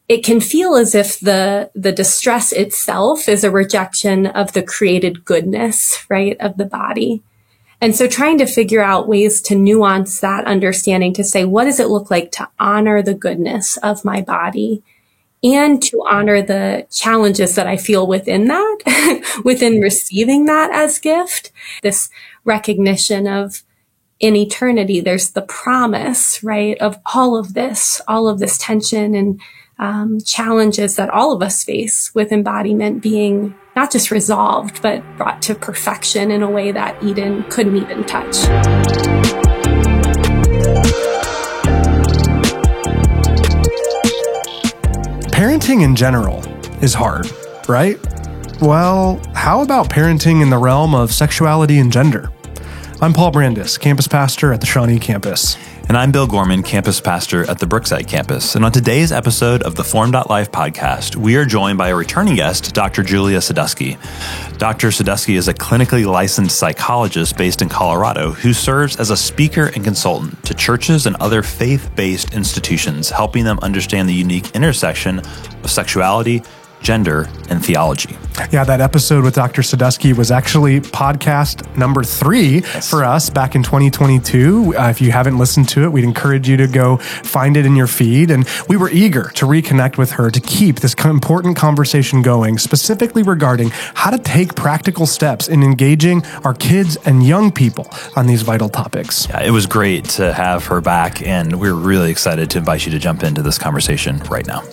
it can feel as if the distress itself is a rejection of the created goodness, right, of the body. And so trying to figure out ways to nuance that understanding to say, what does it look like to honor the goodness of my body and to honor the challenges that I feel within that, within receiving that as gift, this recognition of in eternity, there's the promise, right, of all of this tension and challenges that all of us face with embodiment being not just resolved, but brought to perfection in a way that Eden couldn't even touch. Parenting in general is hard, right? Well, how about parenting in the realm of sexuality and gender? I'm Paul Brandis, campus pastor at the Shawnee campus. And I'm Bill Gorman, campus pastor at the Brookside campus. And on today's episode of the Form.Life podcast, we are joined by a returning guest, Dr. Julia Sadusky. Dr. Sadusky is a clinically licensed psychologist based in Colorado who serves as a speaker and consultant to churches and other faith-based institutions, helping them understand the unique intersection of sexuality, gender, and theology. Yeah, that episode with Dr. Sadusky was actually podcast number 3 for us back in 2022. If you haven't listened to it, we'd encourage you to go find it in your feed. And we were eager to reconnect with her to keep this important conversation going, specifically regarding how to take practical steps in engaging our kids and young people on these vital topics. Yeah, it was great to have her back, and we're really excited to invite you to jump into this conversation right now.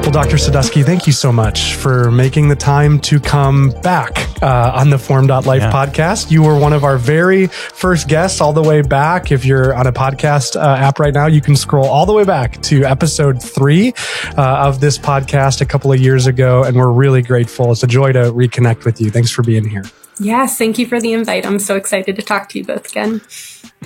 Well, Dr. Sadusky, thank you so much for making the time to come back on the Form.Life podcast. You were one of our very first guests all the way back. If you're on a podcast app right now, you can scroll all the way back to episode 3 of this podcast a couple of years ago, and we're really grateful. It's a joy to reconnect with you. Thanks for being here. Yes, thank you for the invite. I'm so excited to talk to you both again.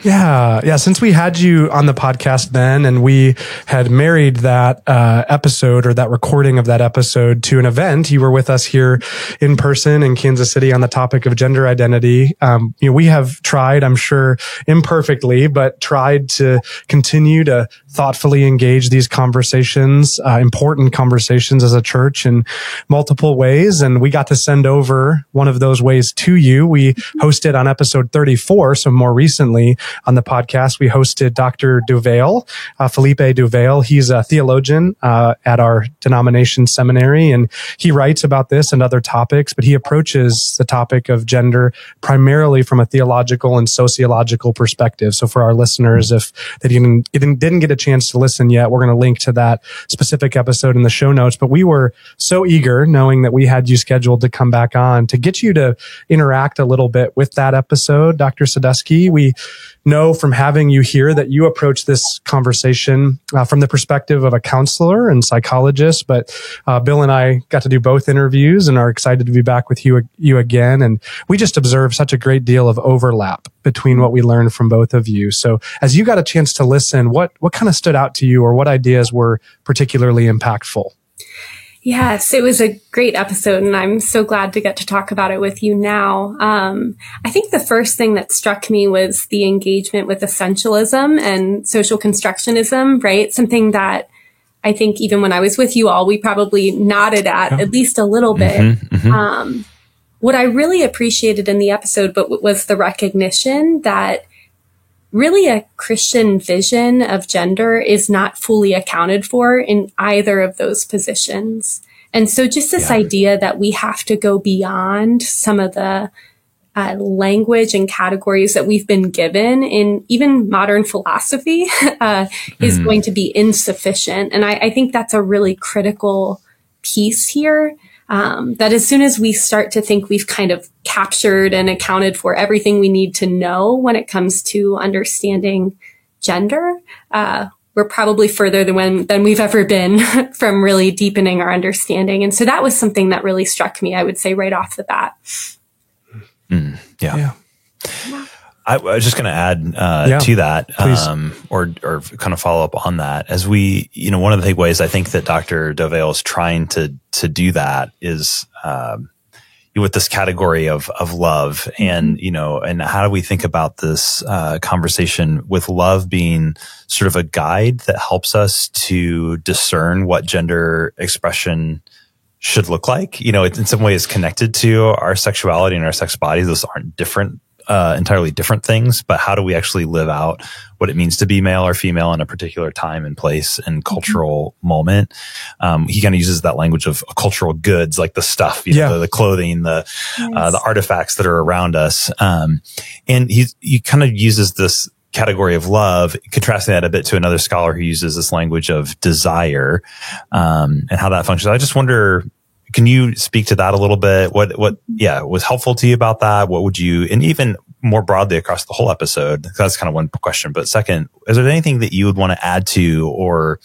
Yeah. Since we had you on the podcast then, and we had married that episode or that recording of that episode to an event, you were with us here in person in Kansas City on the topic of gender identity. We have tried, I'm sure imperfectly, but tried to continue to thoughtfully engage these conversations, important conversations as a church in multiple ways. And we got to send over one of those ways to you. We hosted on episode 34, so more recently on the podcast, we hosted Dr. Duvail, Felipe Duvail. He's a theologian at our denomination seminary, and he writes about this and other topics, but he approaches the topic of gender primarily from a theological and sociological perspective. So for our listeners, if they didn't get a chance to listen yet, we're going to link to that specific episode in the show notes. But we were so eager, knowing that we had you scheduled to come back on, to get you to interact a little bit with that episode, Dr. Sadusky. We know from having you here that you approach this conversation from the perspective of a counselor and psychologist, but Bill and I got to do both interviews and are excited to be back with you again. And we just observed such a great deal of overlap between what we learned from both of you. So as you got a chance to listen, what kind of stood out to you, or what ideas were particularly impactful? Yes, it was a great episode, and I'm so glad to get to talk about it with you now. I think the first thing that struck me was the engagement with essentialism and social constructionism, right? Something that I think even when I was with you all, we probably nodded at least a little bit. What I really appreciated in the episode was the recognition that really a Christian vision of gender is not fully accounted for in either of those positions. And so just this idea that we have to go beyond some of the language and categories that we've been given in even modern philosophy is going to be insufficient. And I think that's a really critical piece here. That as soon as we start to think we've kind of captured and accounted for everything we need to know when it comes to understanding gender, we're probably further than we've ever been from really deepening our understanding. And so that was something that really struck me, I would say, right off the bat. Yeah. I was just going to add to that, or kind of follow up on that. As we, one of the big ways I think that Dr. Duvail is trying to do that is, with this category of love, and and how do we think about this conversation with love being sort of a guide that helps us to discern what gender expression should look like? It's in some ways connected to our sexuality and our sex bodies. Those aren't entirely different things, but how do we actually live out what it means to be male or female in a particular time and place and cultural moment? He kind of uses that language of cultural goods, like the stuff, the clothing, the artifacts that are around us. And he kind of uses this category of love, contrasting that a bit to another scholar who uses this language of desire, and how that functions. I just wonder, can you speak to that a little bit? What was helpful to you about that? What would you, and even more broadly across the whole episode? That's kind of one question. But second, is there anything that you would want to add to or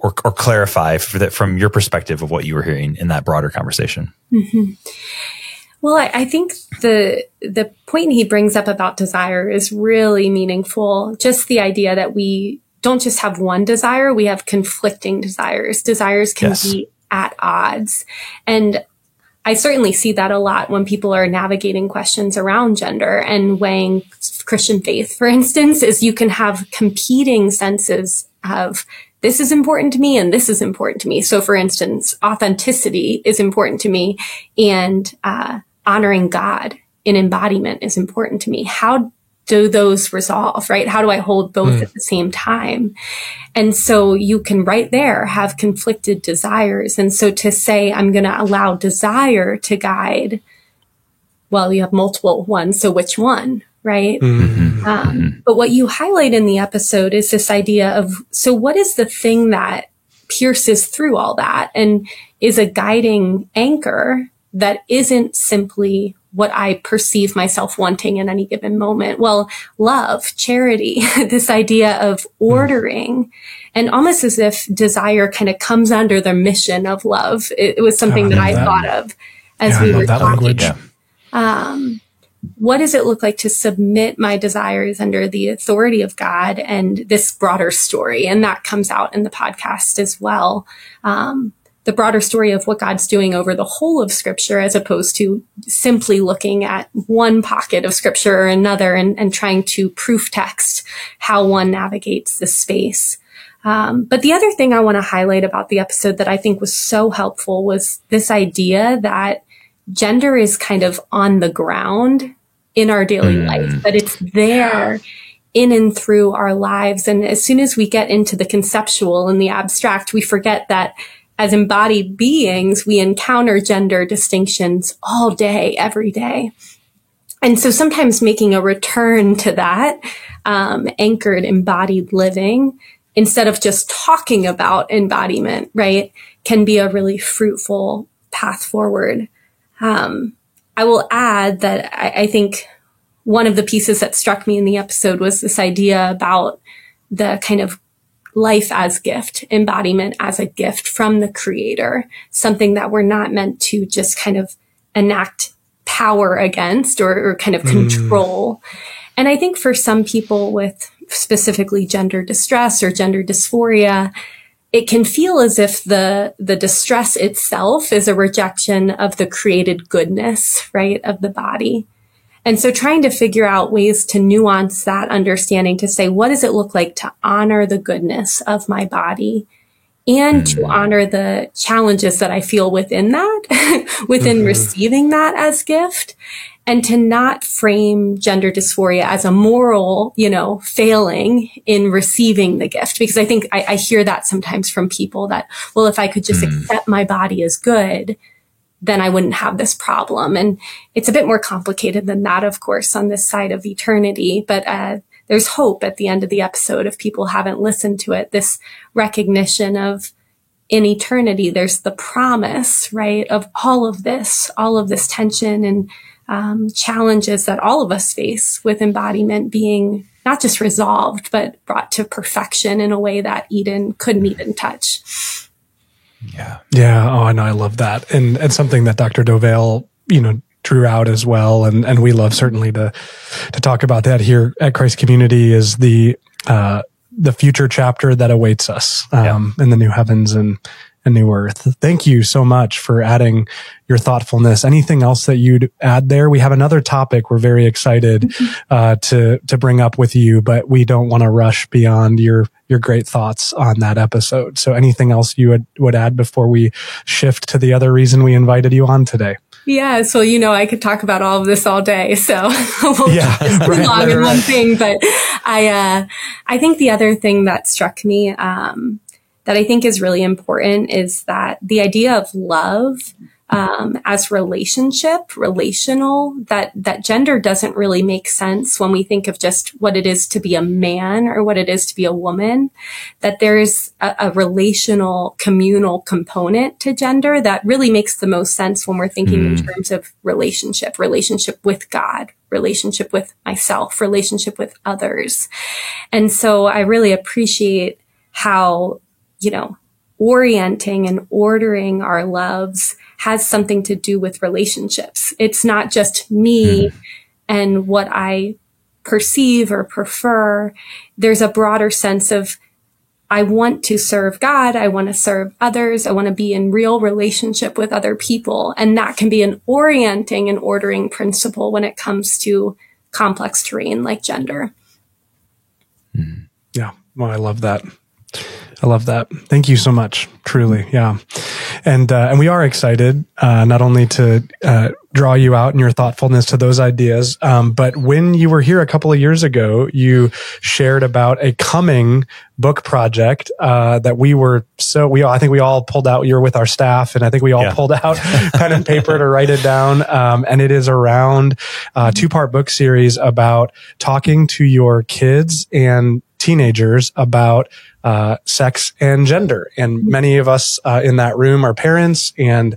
clarify from your perspective of what you were hearing in that broader conversation? Mm-hmm. Well, I think the point he brings up about desire is really meaningful. Just the idea that we don't just have one desire, we have conflicting desires. Desires can be at odds. And I certainly see that a lot when people are navigating questions around gender and weighing Christian faith. For instance, is you can have competing senses of this is important to me and this is important to me. So for instance, authenticity is important to me, and honoring God in embodiment is important to me. How do those resolve, right? How do I hold both at the same time? And so you can right there have conflicted desires. And so to say, I'm going to allow desire to guide, well, you have multiple ones. So which one, right? But what you highlight in the episode is this idea of, so what is the thing that pierces through all that and is a guiding anchor that isn't simply what I perceive myself wanting in any given moment? Well, love, charity, this idea of ordering, and almost as if desire kind of comes under the mission of love. It was something that I thought of as we were talking. What does it look like to submit my desires under the authority of God and this broader story? And that comes out in the podcast as well. The broader story of what God's doing over the whole of Scripture, as opposed to simply looking at one pocket of Scripture or another and trying to proof text how one navigates the space. But the other thing I want to highlight about the episode that I think was so helpful was this idea that gender is kind of on the ground in our daily life, that it's there in and through our lives. And as soon as we get into the conceptual and the abstract, we forget that as embodied beings, we encounter gender distinctions all day, every day. And so sometimes making a return to that anchored embodied living, instead of just talking about embodiment, right, can be a really fruitful path forward. I will add that I think one of the pieces that struck me in the episode was this idea about the kind of life as gift, embodiment as a gift from the Creator, something that we're not meant to just kind of enact power against or kind of control. And I think for some people with specifically gender distress or gender dysphoria, it can feel as if the distress itself is a rejection of the created goodness, right, of the body. And so trying to figure out ways to nuance that understanding to say, what does it look like to honor the goodness of my body and to honor the challenges that I feel within that, within receiving that as gift, and to not frame gender dysphoria as a moral, failing in receiving the gift. Because I think I hear that sometimes from people that, well, if I could just accept my body as good, then I wouldn't have this problem. And it's a bit more complicated than that, of course, on this side of eternity. But there's hope at the end of the episode if people haven't listened to it, this recognition of in eternity, there's the promise, right, of all of this tension and challenges that all of us face with embodiment being not just resolved, but brought to perfection in a way that Eden couldn't even touch. Yeah. Oh, I know. I love that. And something that Dr. Dovale, drew out as well. And we love certainly to talk about that here at Christ Community is the future chapter that awaits us, in the new heavens and and new earth. Thank you so much for adding your thoughtfulness. Anything else that you'd add there? We have another topic we're very excited to bring up with you, but we don't want to rush beyond your great thoughts on that episode. So anything else you would add before we shift to the other reason we invited you on today? Yeah, so I could talk about all of this all day, so we'll right, long in one thing. But I think the other thing that struck me that I think is really important is that the idea of love as relational, that gender doesn't really make sense when we think of just what it is to be a man or what it is to be a woman, that there's a relational, communal component to gender that really makes the most sense when we're thinking in terms of relationship with God, relationship with myself, relationship with others. And so I really appreciate how, orienting and ordering our loves has something to do with relationships. It's not just me and what I perceive or prefer. There's a broader sense of, I want to serve God. I want to serve others. I want to be in real relationship with other people. And that can be an orienting and ordering principle when it comes to complex terrain like gender. Yeah. Well, I love that. Thank you so much. Truly. Yeah. And we are excited, not only to, draw you out in your thoughtfulness to those ideas. But when you were here a couple of years ago, you shared about a coming book project, that I think we all pulled out, you were with our staff, and I think we all pulled out pen and paper to write it down. And it is around a 2-part book series about talking to your kids and teenagers about sex and gender. And many of us in that room are parents, and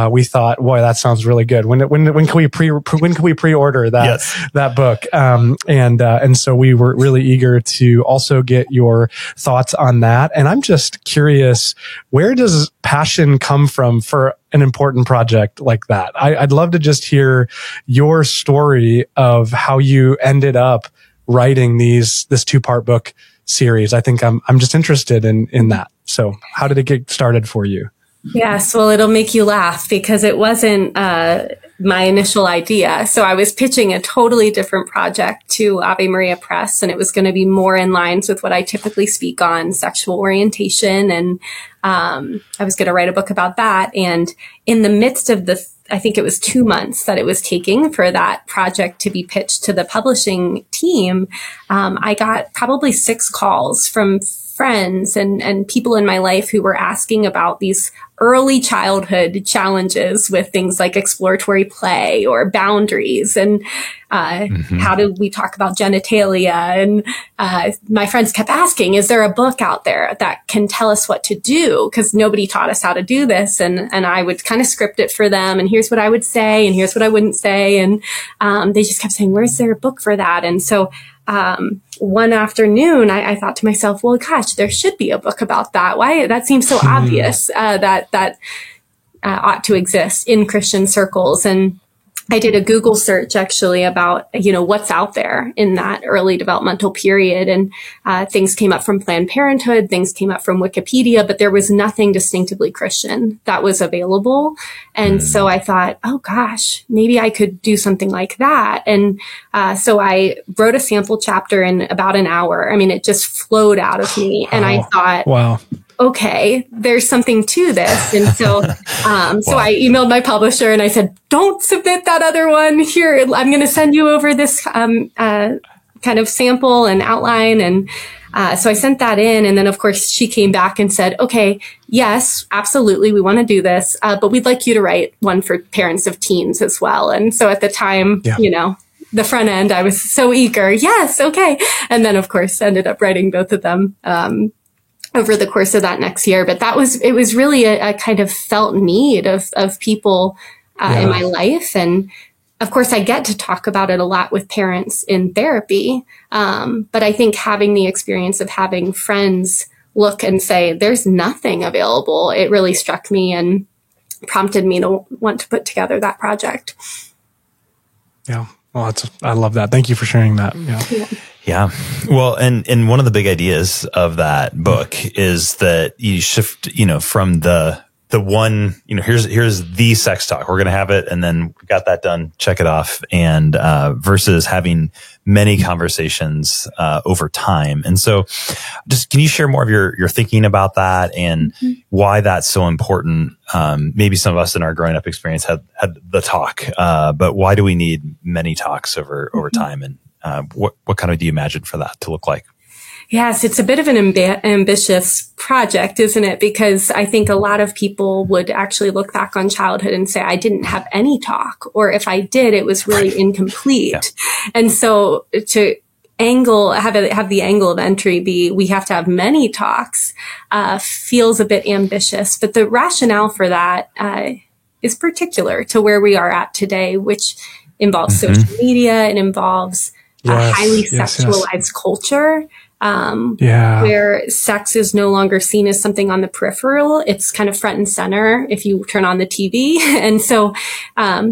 we thought, boy, that sounds really good. When can we pre-order that book? And so we were really eager to also get your thoughts on that. And I'm just curious, where does passion come from for an important project like that? I'd love to just hear your story of how you ended up writing this 2-part book series. I think I'm just interested in that. So how did it get started for you? Yes, well, it'll make you laugh because it wasn't my initial idea. So I was pitching a totally different project to Ave Maria Press, and it was going to be more in lines with what I typically speak on, sexual orientation. And I was going to write a book about that. And in the midst of I think it was 2 months that it was taking for that project to be pitched to the publishing team, I got probably 6 calls from friends and people in my life who were asking about these early childhood challenges with things like exploratory play or boundaries, and how do we talk about genitalia? And my friends kept asking, is there a book out there that can tell us what to do? Because nobody taught us how to do this. And I would kind of script it for them, and here's what I would say, and here's what I wouldn't say. And they just kept saying, where's there a book for that? And so one afternoon, I thought to myself, well, gosh, there should be a book about that. Why? That seems so obvious that ought to exist in Christian circles. And I did a Google search actually about, what's out there in that early developmental period. And things came up from Planned Parenthood, things came up from Wikipedia, but there was nothing distinctively Christian that was available. And so I thought, oh gosh, maybe I could do something like that. And so I wrote a sample chapter in about an hour. I mean, it just flowed out of me. And I thought, wow. Okay, there's something to this. And so, so I emailed my publisher and I said, don't submit that other one here. I'm going to send you over this, kind of sample and outline. And, so I sent that in. And then of course she came back and said, okay, yes, absolutely. We want to do this. But we'd like you to write one for parents of teens as well. And so at the time, the front end, I was so eager. Yes. Okay. And then of course ended up writing both of them, over the course of that next year. But it was really a kind of felt need of people in my life. And of course, I get to talk about it a lot with parents in therapy. But I think having the experience of having friends look and say, there's nothing available, it really struck me and prompted me to want to put together that project. Yeah. Well, I love that. Thank you for sharing that. Yeah. Yeah. Well, and one of the big ideas of that book is that you shift, from the one, here's the sex talk. We're going to have it. And then we got that done. Check it off. And, versus having many conversations, over time. And so just, can you share more of your thinking about that and why that's so important? Maybe some of us in our growing up experience had the talk, but why do we need many talks over time? And, what kind of do you imagine for that to look like? Yes, it's a bit of an ambitious project, isn't it? Because I think a lot of people would actually look back on childhood and say, I didn't have any talk, or if I did, it was really incomplete. Yeah. And so to have the angle of entry be, we have to have many talks, feels a bit ambitious, but the rationale for that, is particular to where we are at today, which involves social media. It involves a highly sexualized culture. Where sex is no longer seen as something on the peripheral. It's kind of front and center if you turn on the TV. And so,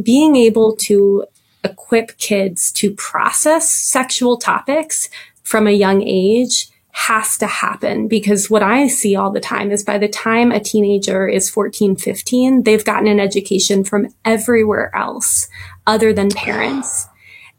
being able to equip kids to process sexual topics from a young age has to happen, because what I see all the time is by the time a teenager is 14, 15, they've gotten an education from everywhere else other than parents.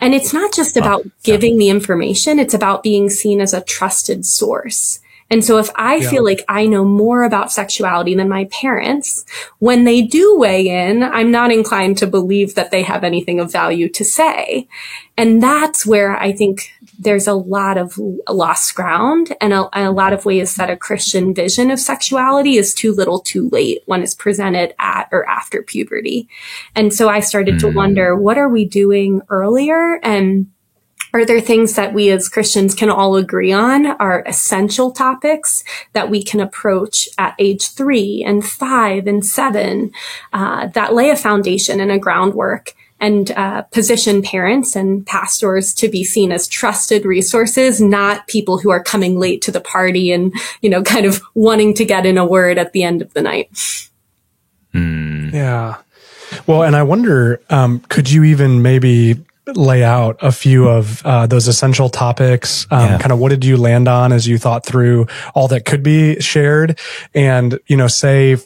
And it's not just about giving the information, it's about being seen as a trusted source. And so if I feel like I know more about sexuality than my parents, when they do weigh in, I'm not inclined to believe that they have anything of value to say. And that's where I think there's a lot of lost ground and a lot of ways that a Christian vision of sexuality is too little too late when it's presented at or after puberty. And so I started to wonder, what are we doing earlier? And are there things that we as Christians can all agree on are essential topics that we can approach at age 3 and 5 and 7 that lay a foundation and a groundwork and position parents and pastors to be seen as trusted resources, not people who are coming late to the party and, kind of wanting to get in a word at the end of the night. Yeah. Well, and I wonder, could you even maybe lay out a few of those essential topics? Kind of what did you land on as you thought through all that could be shared? And, say,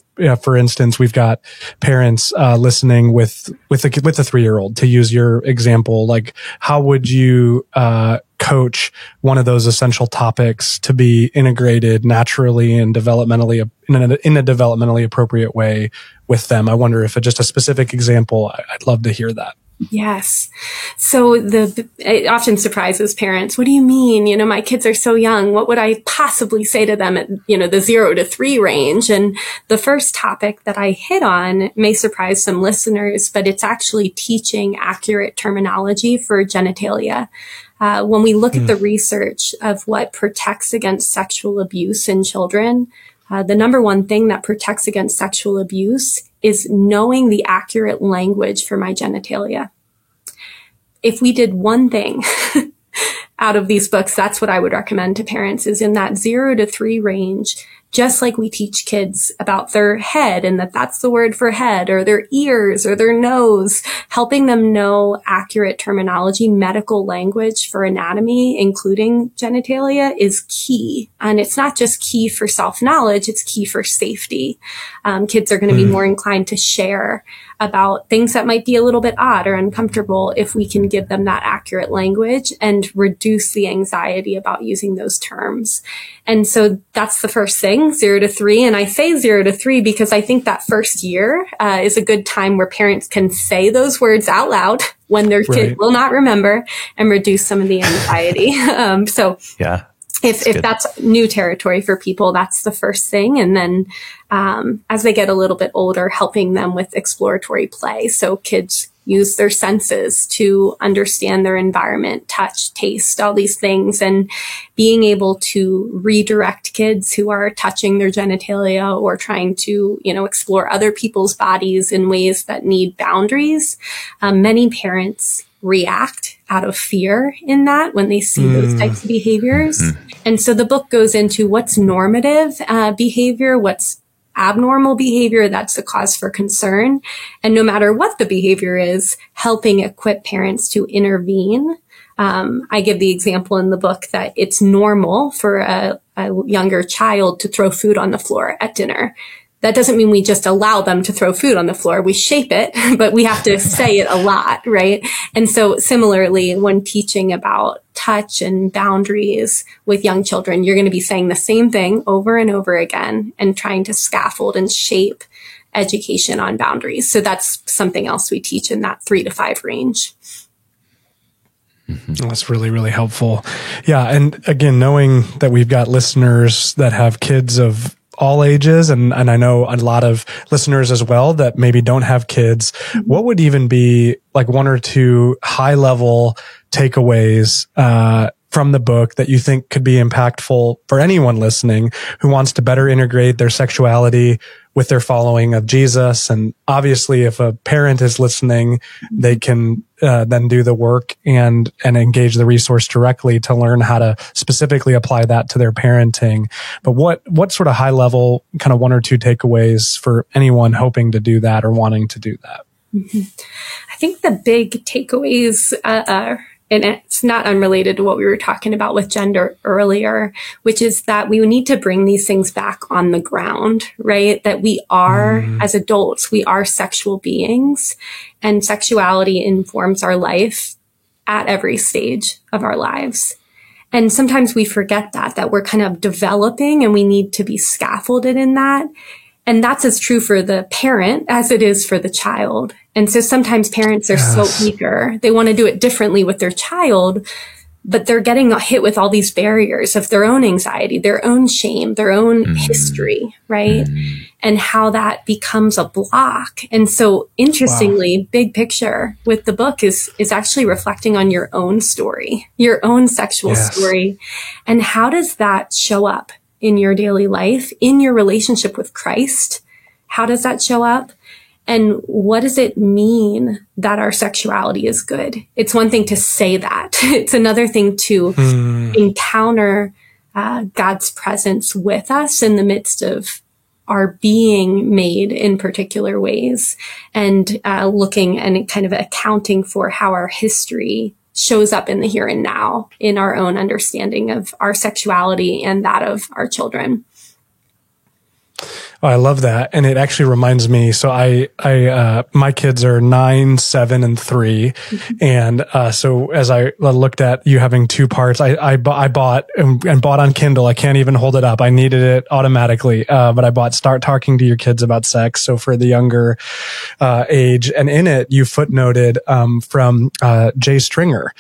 for instance, we've got parents listening with a 3-year-old, to use your example. Like, how would you coach one of those essential topics to be integrated naturally and developmentally in a developmentally appropriate way with them? I wonder if just a specific example. I'd love to hear that. Yes. So it often surprises parents. What do you mean? My kids are so young. What would I possibly say to them at, the 0 to 3 range? And the first topic that I hit on may surprise some listeners, but it's actually teaching accurate terminology for genitalia. When we look at the research of what protects against sexual abuse in children, the number one thing that protects against sexual abuse is knowing the accurate language for my genitalia. If we did one thing out of these books, that's what I would recommend to parents, is in that 0 to 3 range, just like we teach kids about their head and that's the word for head, or their ears or their nose, helping them know accurate terminology, medical language for anatomy, including genitalia, is key. And it's not just key for self-knowledge, it's key for safety. Kids are going to be more inclined to share about things that might be a little bit odd or uncomfortable if we can give them that accurate language and reduce the anxiety about using those terms. And so that's the first thing, 0 to 3. And I say 0 to 3 because I think that first year is a good time where parents can say those words out loud when their kid will not remember, and reduce some of the anxiety. If that's new territory for people, that's the first thing. And then as they get a little bit older, helping them with exploratory play. So kids use their senses to understand their environment, touch, taste, all these things, and being able to redirect kids who are touching their genitalia or trying to, explore other people's bodies in ways that need boundaries. Many parents react out of fear in that when they see those types of behaviors. And so the book goes into what's normative behavior, what's abnormal behavior, that's a cause for concern. And no matter what the behavior is, helping equip parents to intervene. I give the example in the book that it's normal for a younger child to throw food on the floor at dinner. That doesn't mean we just allow them to throw food on the floor. We shape it, but we have to say it a lot, right? And so similarly, when teaching about touch and boundaries with young children, you're going to be saying the same thing over and over again and trying to scaffold and shape education on boundaries. So that's something else we teach in that 3 to 5 range. That's really, really helpful. Yeah. And again, knowing that we've got listeners that have kids of all ages, and I know a lot of listeners as well that maybe don't have kids, what would even be like 1 or 2 high level takeaways from the book that you think could be impactful for anyone listening who wants to better integrate their sexuality with their following of Jesus? And obviously, if a parent is listening, they can then do the work and engage the resource directly to learn how to specifically apply that to their parenting. But what sort of high level kind of 1 or 2 takeaways for anyone hoping to do that or wanting to do that? I think the big takeaways and it's not unrelated to what we were talking about with gender earlier, which is that we need to bring these things back on the ground, right? That we are, as adults, we are sexual beings, and sexuality informs our life at every stage of our lives. And sometimes we forget that we're kind of developing and we need to be scaffolded in that. And that's as true for the parent as it is for the child. And so sometimes parents are so eager. They want to do it differently with their child, but they're getting hit with all these barriers of their own anxiety, their own shame, their own history, right? And how that becomes a block. And so interestingly, big picture with the book is actually reflecting on your own story, your own sexual story. And how does that show up in your daily life, in your relationship with Christ? How does that show up? And what does it mean that our sexuality is good? It's one thing to say that. It's another thing to encounter God's presence with us in the midst of our being made in particular ways, and looking and kind of accounting for how our history shows up in the here and now in our own understanding of our sexuality and that of our children. Oh, I love that. And it actually reminds me, so my kids are 9, 7, and 3. And, so as I looked at you having 2 parts, I bought and bought on Kindle. I can't even hold it up. I needed it automatically. But I bought Start Talking to Your Kids About Sex. So for the younger, age, and in it, you footnoted, from, Jay Stringer,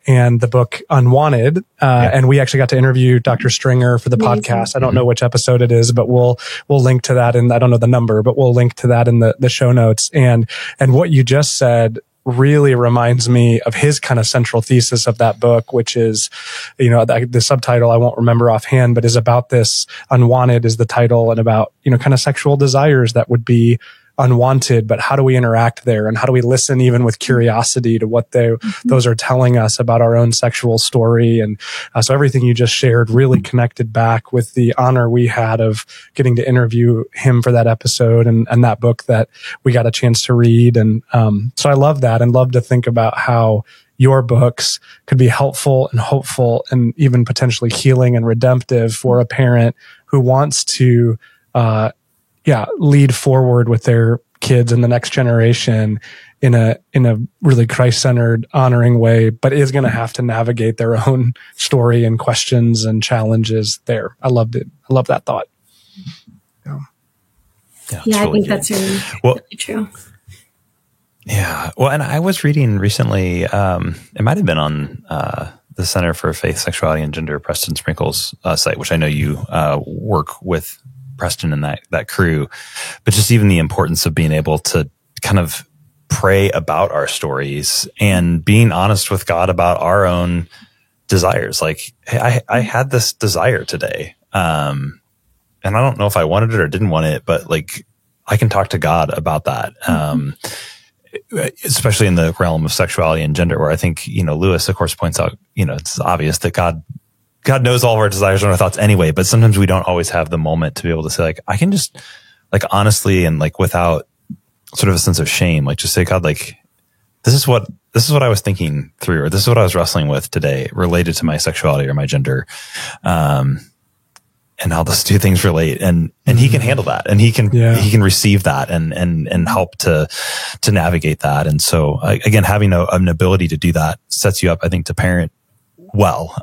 and the book Unwanted. And we actually got to interview Dr. Stringer for the podcast. I don't know which episode it is, but we'll link to that, and I don't know the number, but we'll link to that in the show notes. And what you just said really reminds me of his kind of central thesis of that book, which is, the subtitle I won't remember offhand, but is about this. Unwanted is the title, and about, kind of sexual desires that would be unwanted, but how do we interact there, and how do we listen even with curiosity to what those are telling us about our own sexual story? And so everything you just shared really connected back with the honor we had of getting to interview him for that episode and that book that we got a chance to read. And so I love that, and love to think about how your books could be helpful and hopeful and even potentially healing and redemptive for a parent who wants to lead forward with their kids and the next generation in a really Christ-centered, honoring way, but is going to have to navigate their own story and questions and challenges there. I loved it. I love that thought. Yeah, I think that's really true. Yeah. Well, and I was reading recently, it might have been on the Center for Faith, Sexuality, and Gender, Preston Sprinkle's site, which I know you work with Preston and that crew, but just even the importance of being able to kind of pray about our stories and being honest with God about our own desires. Like, hey, I had this desire today. And I don't know if I wanted it or didn't want it, but like, I can talk to God about that. Especially in the realm of sexuality and gender, where I think, Lewis, of course, points out, it's obvious that God God knows all of our desires and our thoughts anyway, but sometimes we don't always have the moment to be able to say, like, I can just, like, honestly and like without sort of a sense of shame, like just say, God, like, this is what I was thinking through, or this is what I was wrestling with today related to my sexuality or my gender. And how those two things relate, and he can handle that, and he can receive that and help to navigate that. And so again, having an ability to do that sets you up, I think, to parent well,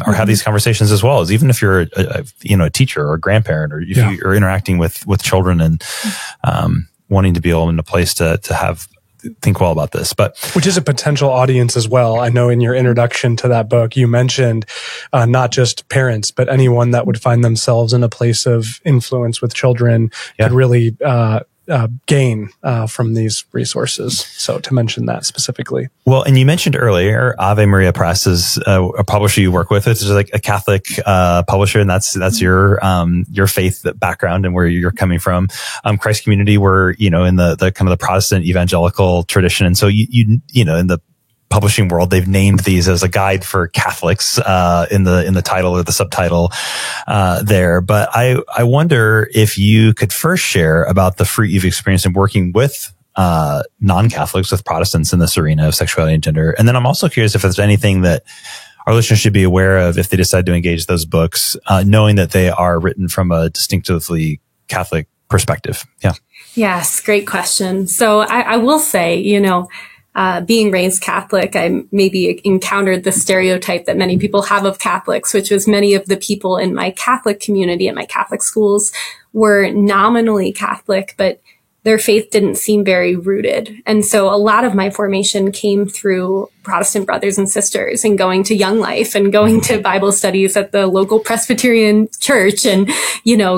or have these conversations as well, as even if you're a teacher or a grandparent, or if you're interacting with children and wanting to be able in a place to think well about this, but which is a potential audience as well. I know in your introduction to that book, you mentioned not just parents, but anyone that would find themselves in a place of influence with children could really gain from these resources. So to mention that specifically. Well, and you mentioned earlier, Ave Maria Press is a publisher you work with. It's like a Catholic publisher, and that's your faith background and where you're coming from. Christ Community, we're in the kind of the Protestant evangelical tradition, and so you in the publishing world, they've named these as a guide for Catholics in the title or the subtitle there. But I wonder if you could first share about the fruit you've experienced in working with non-Catholics, with Protestants in this arena of sexuality and gender. And then I'm also curious if there's anything that our listeners should be aware of if they decide to engage those books, knowing that they are written from a distinctively Catholic perspective. Yeah. Yes, great question. So I will say, being raised Catholic, I maybe encountered the stereotype that many people have of Catholics, which was many of the people in my Catholic community at my Catholic schools were nominally Catholic, but their faith didn't seem very rooted. And so a lot of my formation came through Protestant brothers and sisters and going to Young Life and going to Bible studies at the local Presbyterian church and,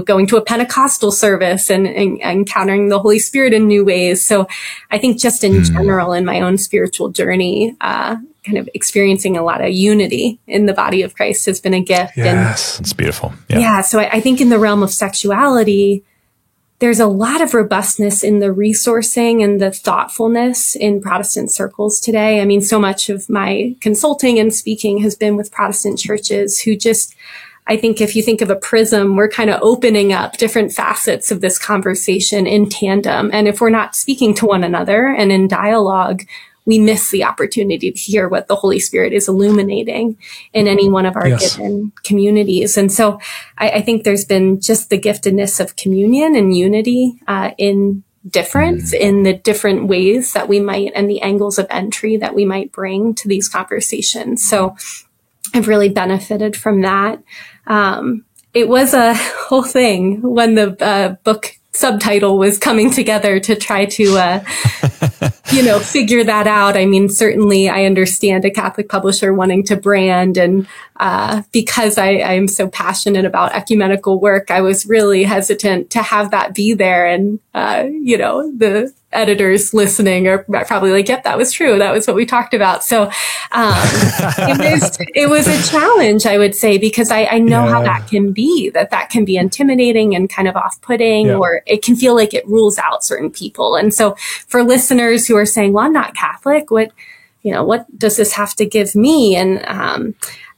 going to a Pentecostal service and encountering the Holy Spirit in new ways. So I think just in general in my own spiritual journey, kind of experiencing a lot of unity in the body of Christ has been a gift. Yes, it's beautiful. Yeah. So I think in the realm of sexuality, there's a lot of robustness in the resourcing and the thoughtfulness in Protestant circles today. I mean, so much of my consulting and speaking has been with Protestant churches who just, I think if you think of a prism, we're kind of opening up different facets of this conversation in tandem. And if we're not speaking to one another and in dialogue, we miss the opportunity to hear what the Holy Spirit is illuminating in any one of our given communities. And so I think there's been just the giftedness of communion and unity in difference in the different ways that we might and the angles of entry that we might bring to these conversations. So I've really benefited from that. It was a whole thing when the book subtitle was coming together to try to, figure that out. I mean, certainly I understand a Catholic publisher wanting to brand, and because I am so passionate about ecumenical work, I was really hesitant to have that be there. And, the editors listening are probably like, yep, that was true. That was what we talked about. So it was a challenge, I would say, because I know how that can be, that can be intimidating and kind of off-putting, or it can feel like it rules out certain people. And so for listeners who are saying, well, I'm not Catholic, what does this have to give me? And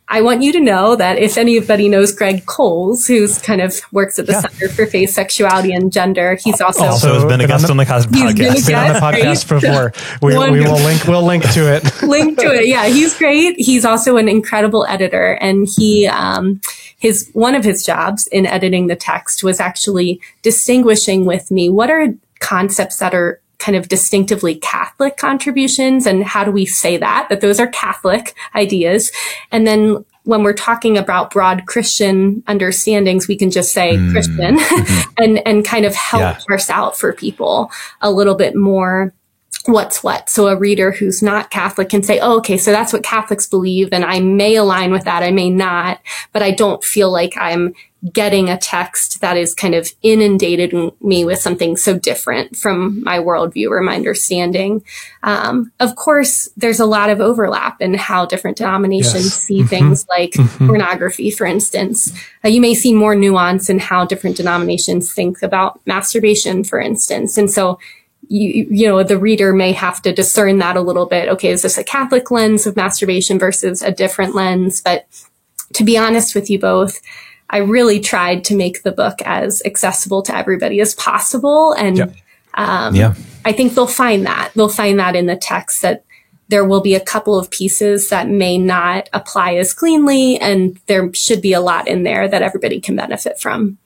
I want you to know that if anybody knows Greg Coles, who's kind of works at the Center for Faith, Sexuality, and Gender, he's also has been a guest on the podcast. He's been on the podcast before. We'll link to it. Link to it. Yeah, he's great. He's also an incredible editor, and he one of his jobs in editing the text was actually distinguishing with me what are concepts that are kind of distinctively Catholic contributions, and how do we say that those are Catholic ideas? And then when we're talking about broad Christian understandings, we can just say Christian and kind of help parse out for people a little bit more what's what. So a reader who's not Catholic can say, oh, okay, so that's what Catholics believe, and I may align with that, I may not, but I don't feel like I'm getting a text that is kind of inundated me with something so different from my worldview or my understanding. Of course, there's a lot of overlap in how different denominations see things like pornography, for instance. You may see more nuance in how different denominations think about masturbation, for instance. And so the reader may have to discern that a little bit. Okay, is this a Catholic lens of masturbation versus a different lens? But to be honest with you both, I really tried to make the book as accessible to everybody as possible. And I think they'll find that. They'll find that in the text, that there will be a couple of pieces that may not apply as cleanly, and there should be a lot in there that everybody can benefit from.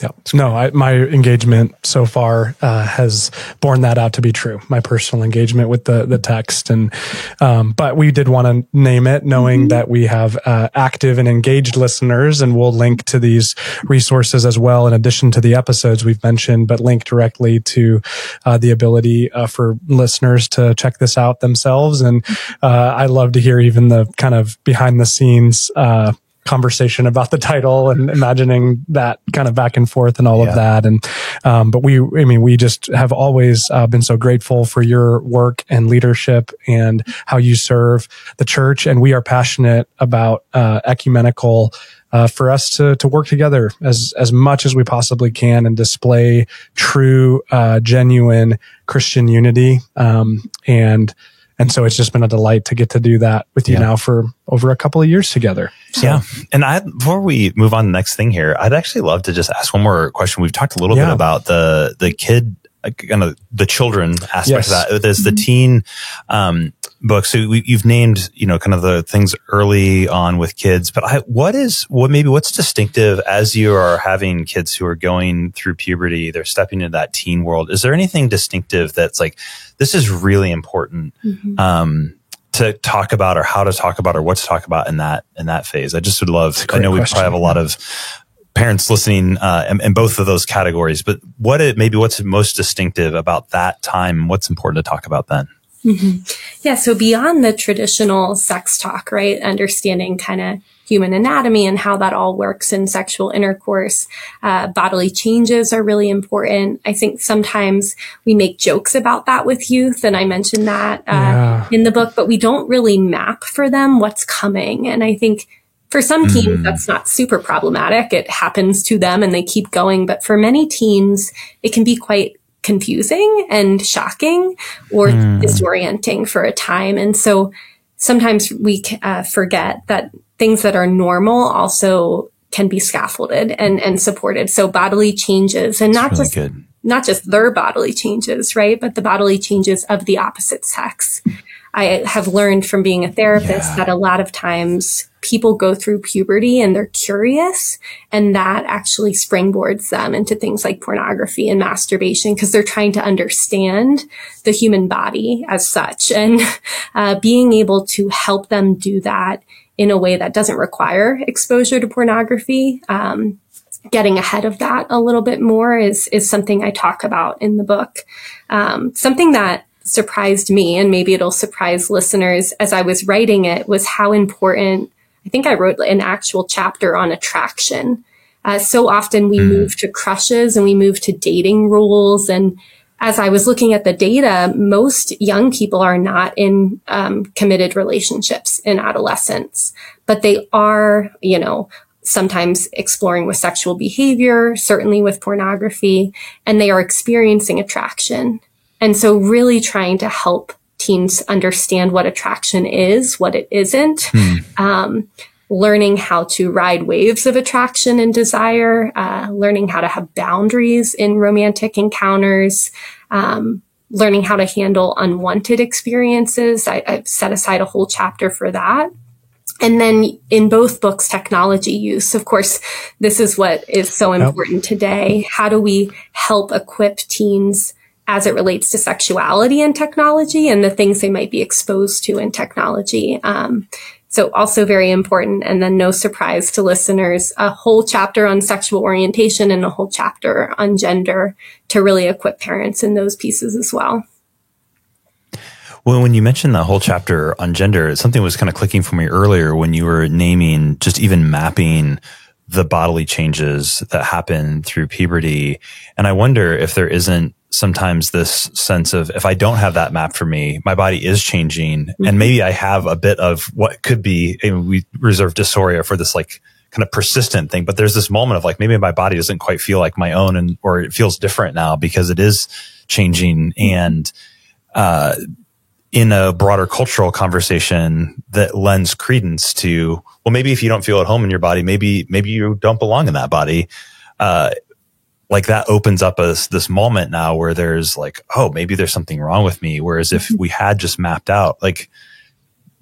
Yeah. No, my engagement so far has borne that out to be true. My personal engagement with the text, and but we did want to name it, knowing that we have active and engaged listeners, and we'll link to these resources as well, in addition to the episodes we've mentioned, but link directly to the ability for listeners to check this out themselves. And I love to hear even the kind of behind the scenes conversation about the title, and imagining that kind of back and forth and all of that. And, but we just have always been so grateful for your work and leadership and how you serve the church. And we are passionate about, ecumenical, for us to work together as much as we possibly can and display true, genuine Christian unity. And so it's just been a delight to get to do that with you now for over a couple of years together. So. Yeah. And before we move on to the next thing here, I'd actually love to just ask one more question. We've talked a little bit about the kid, kind of the children aspect of that. There's the teen, book. So you've named, kind of the things early on with kids, but what's distinctive as you are having kids who are going through puberty, they're stepping into that teen world? Is there anything distinctive that's like, this is really important, to talk about, or how to talk about, or what to talk about in that phase? I just would love, I know we probably have a lot of parents listening, in both of those categories, but what's most distinctive about that time? What's important to talk about then? Yeah. So beyond the traditional sex talk, right? Understanding kind of human anatomy and how that all works in sexual intercourse, bodily changes are really important. I think sometimes we make jokes about that with youth, and I mentioned that in the book, but we don't really map for them what's coming. And I think for some teens, that's not super problematic. It happens to them and they keep going. But for many teens, it can be quite confusing and shocking, or disorienting for a time. And so sometimes we forget that things that are normal also can be scaffolded and supported. So bodily changes, and not just their bodily changes, right? But the bodily changes of the opposite sex. I have learned from being a therapist that a lot of times people go through puberty and they're curious, and that actually springboards them into things like pornography and masturbation, because they're trying to understand the human body as such. And being able to help them do that in a way that doesn't require exposure to pornography, getting ahead of that a little bit more is something I talk about in the book. Something that surprised me, and maybe it'll surprise listeners as I was writing it, was how important, I think I wrote an actual chapter on attraction. So often we move to crushes and we move to dating rules. And as I was looking at the data, most young people are not in committed relationships in adolescence, but they are, sometimes exploring with sexual behavior, certainly with pornography, and they are experiencing attraction. And so really trying to help teens understand what attraction is, what it isn't, learning how to ride waves of attraction and desire, learning how to have boundaries in romantic encounters, learning how to handle unwanted experiences. I've set aside a whole chapter for that. And then in both books, technology use. Of course, this is what is so important today. How do we help equip teens as it relates to sexuality and technology and the things they might be exposed to in technology? So also very important. And then no surprise to listeners, a whole chapter on sexual orientation and a whole chapter on gender to really equip parents in those pieces as well. Well, when you mentioned the whole chapter on gender, something was kind of clicking for me earlier when you were naming, just even mapping the bodily changes that happen through puberty. And I wonder if there isn't sometimes this sense of, if I don't have that map for me, my body is changing, and maybe I have a bit of what could be, we reserve dysphoria for this like kind of persistent thing, but there's this moment of like, maybe my body doesn't quite feel like my own, or it feels different now because it is changing. And, in a broader cultural conversation that lends credence to, well, maybe if you don't feel at home in your body, maybe you don't belong in that body. Like that opens up this moment now where there's like, oh, maybe there's something wrong with me. Whereas if we had just mapped out, like,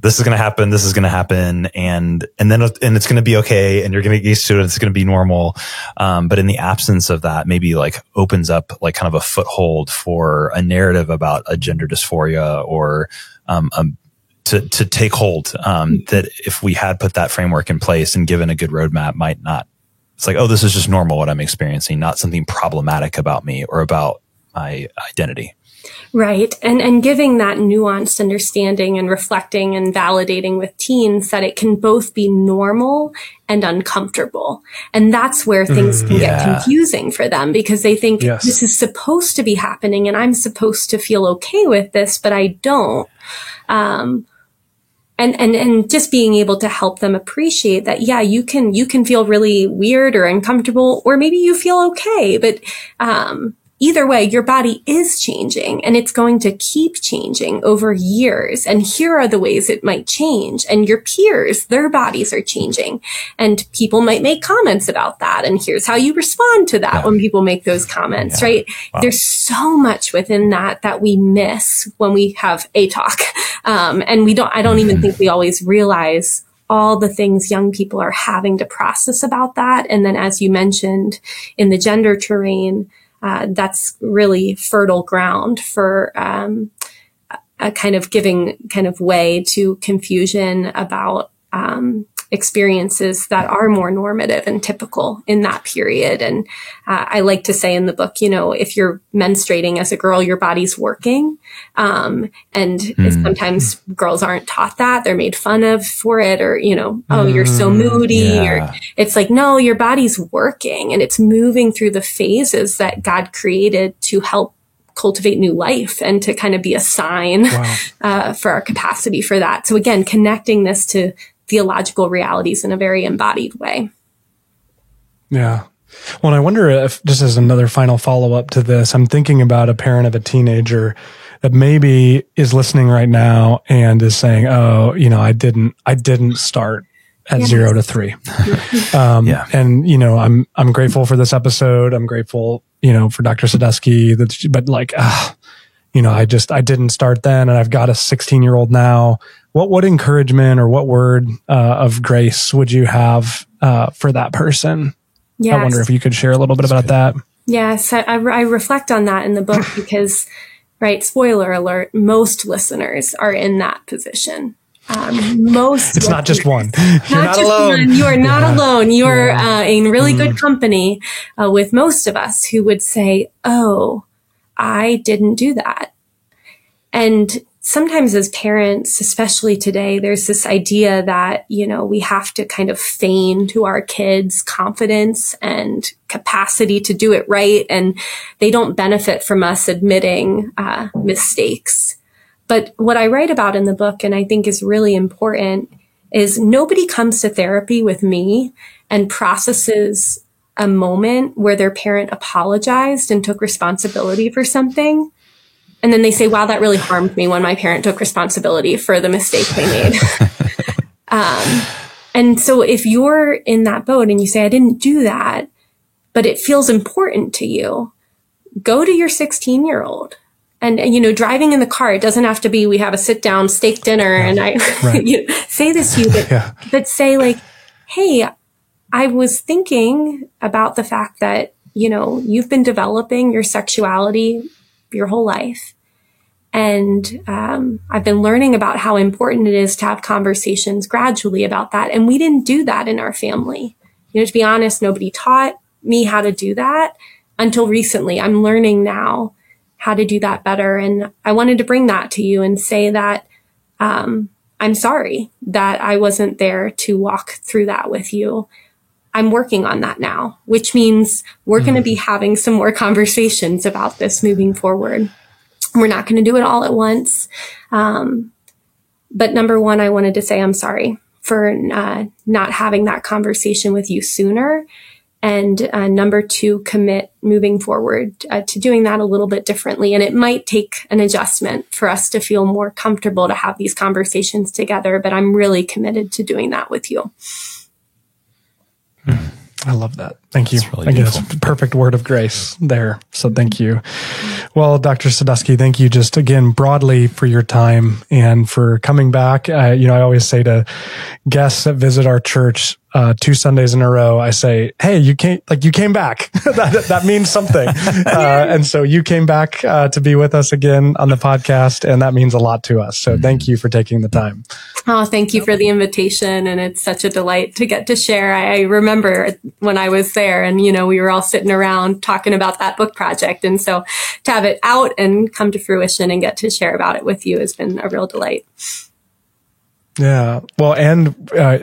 this is going to happen, this is going to happen, and it's going to be okay, and you're going to get used to it, it's going to be normal. But in the absence of that, maybe like opens up like kind of a foothold for a narrative about a gender dysphoria or to take hold, that if we had put that framework in place and given a good roadmap, might not. It's like, oh, this is just normal what I'm experiencing, not something problematic about me or about my identity. Right. And giving that nuanced understanding and reflecting and validating with teens that it can both be normal and uncomfortable. And that's where things can get confusing for them, because they think this is supposed to be happening and I'm supposed to feel okay with this, but I don't. And just being able to help them appreciate that, yeah, you can feel really weird or uncomfortable, or maybe you feel okay, but, either way, your body is changing and it's going to keep changing over years. And here are the ways it might change. And your peers, their bodies are changing, and people might make comments about that. And here's how you respond to that when people make those comments, right? Wow. There's so much within that we miss when we have a talk. And I don't even think we always realize all the things young people are having to process about that. And then, as you mentioned, in the gender terrain, that's really fertile ground for a kind of giving kind of way to confusion about experiences that are more normative and typical in that period. And I like to say in the book, if you're menstruating as a girl, your body's working. And sometimes girls aren't taught that. They're made fun of for it, or, oh, you're so moody. Or it's like, no, your body's working and it's moving through the phases that God created to help cultivate new life and to kind of be a sign for our capacity for that. So again, connecting this to theological realities in a very embodied way. Yeah. Well, I wonder if, just as another final follow-up to this, I'm thinking about a parent of a teenager that maybe is listening right now and is saying, oh, I didn't start at 0 to 3. And, I'm grateful for this episode. I'm grateful, for Dr. Sadusky, but like, I didn't start then, and I've got a 16-year-old now. What encouragement or what word of grace would you have for that person? Yes. I wonder if you could share a little bit about that. Yes, I reflect on that in the book because, right, spoiler alert, most listeners are in that position. It's not just one. You're not alone. You are not alone. You are in really good company with most of us who would say, oh, I didn't do that. And sometimes as parents, especially today, there's this idea that, we have to kind of feign to our kids confidence and capacity to do it right. And they don't benefit from us admitting mistakes. But what I write about in the book, and I think is really important, is nobody comes to therapy with me and processes a moment where their parent apologized and took responsibility for something. And then they say, wow, that really harmed me when my parent took responsibility for the mistake they made. And so if you're in that boat and you say, I didn't do that, but it feels important to you, go to your 16-year-old. And, driving in the car, it doesn't have to be, we have a sit down steak dinner and I say this to you, but say like, hey, I was thinking about the fact that, you've been developing your sexuality your whole life. And I've been learning about how important it is to have conversations gradually about that. And we didn't do that in our family. To be honest, nobody taught me how to do that until recently. I'm learning now how to do that better. And I wanted to bring that to you and say that I'm sorry that I wasn't there to walk through that with you. I'm working on that now, which means we're going to be having some more conversations about this moving forward. We're not going to do it all at once. But number one, I wanted to say I'm sorry for not having that conversation with you sooner. And number two, commit moving forward to doing that a little bit differently. And it might take an adjustment for us to feel more comfortable to have these conversations together, but I'm really committed to doing that with you. I love that. Thank you. Really I guess perfect word of grace there. So thank you. Well, Dr. Sadusky, thank you just again broadly for your time and for coming back. I always say to guests that visit our church 2 Sundays in a row, I say, "Hey, you came back." that means something. And so you came back to be with us again on the podcast, and that means a lot to us. So thank you for taking the time. Oh, thank you for the invitation. And it's such a delight to get to share. I remember when I was there and, we were all sitting around talking about that book project. And so to have it out and come to fruition and get to share about it with you has been a real delight. Yeah. Well, and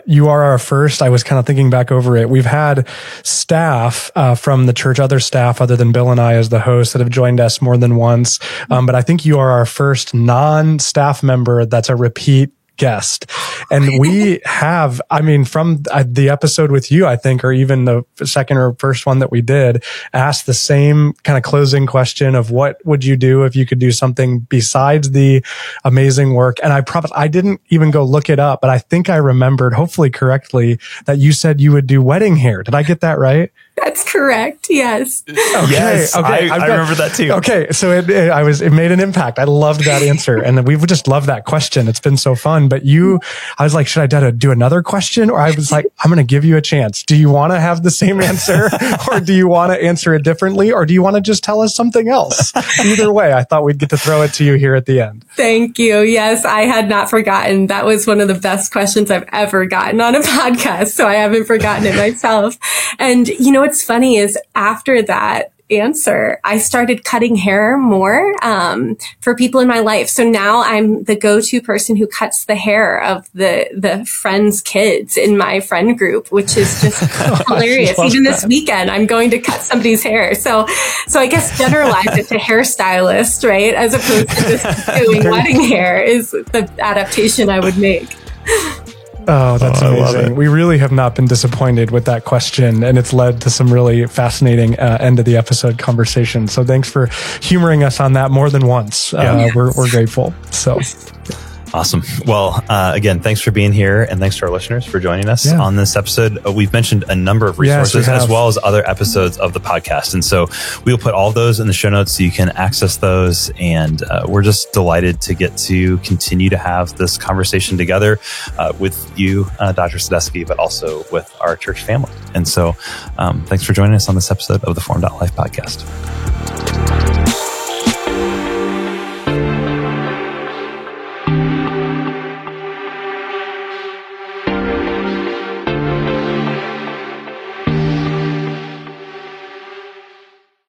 you are our first. I was kind of thinking back over it. We've had staff from the church, other staff other than Bill and I as the hosts that have joined us more than once. But I think you are our first non-staff member that's a repeat guest. And we have, from the episode with you, I think, or even the second or first one that we did, asked the same kind of closing question of what would you do if you could do something besides the amazing work? And I didn't even go look it up, but I think I remembered, hopefully correctly, that you said you would do wedding hair. Did I get that right? That's correct. Yes. Okay. Yes, Okay. I remember that too. Okay. So it made an impact. I loved that answer. And we would just love that question. It's been so fun. But I was like, should I do another question? Or I was like, I'm going to give you a chance. Do you want to have the same answer or do you want to answer it differently? Or do you want to just tell us something else? Either way, I thought we'd get to throw it to you here at the end. Thank you. Yes, I had not forgotten. That was one of the best questions I've ever gotten on a podcast. So I haven't forgotten it myself. And what's funny is after that answer, I started cutting hair more for people in my life. So now I'm the go-to person who cuts the hair of the friends' kids in my friend group, which is just hilarious. Even this weekend, I'm going to cut somebody's hair. So I guess generalize it to hairstylist, right? As opposed to just doing wedding hair is the adaptation I would make. Oh, that's amazing. We really have not been disappointed with that question, and it's led to some really fascinating end of the episode conversation. So thanks for humoring us on that more than once. We're grateful. So Awesome. Well, again, thanks for being here, and thanks to our listeners for joining us on this episode. We've mentioned a number of resources as well as other episodes of the podcast. And so we'll put all those in the show notes so you can access those. And we're just delighted to get to continue to have this conversation together with you, Dr. Sadusky, but also with our church family. And so thanks for joining us on this episode of the Form.Life podcast.